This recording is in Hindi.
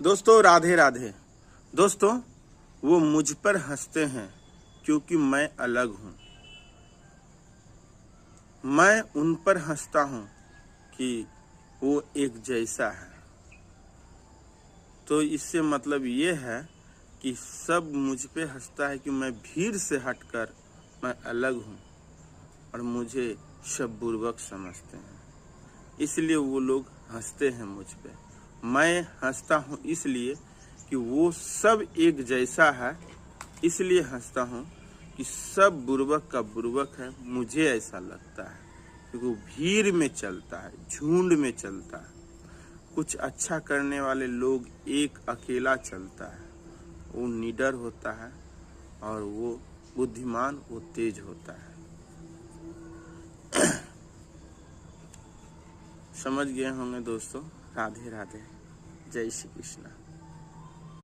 दोस्तों राधे राधे। दोस्तों वो मुझ पर हंसते हैं क्योंकि मैं अलग हूँ। मैं उन पर हंसता हूँ कि वो एक जैसा है। तो इससे मतलब ये है कि सब मुझ पे हंसता है कि मैं भीड़ से हटकर मैं अलग हूँ और मुझे सब बुर्बक समझते हैं, इसलिए वो लोग हंसते हैं मुझ पे। मैं हंसता हूँ इसलिए कि वो सब एक जैसा है, इसलिए हंसता हूँ कि सब बुर्बक का बुर्बक है। मुझे ऐसा लगता है क्योंकि वो भीड़ में चलता है, झुंड में चलता है। कुछ अच्छा करने वाले लोग एक अकेला चलता है, वो निडर होता है और वो बुद्धिमान, वो तेज होता है। समझ गए होंगे दोस्तों। राधे राधे, जय श्री कृष्णा।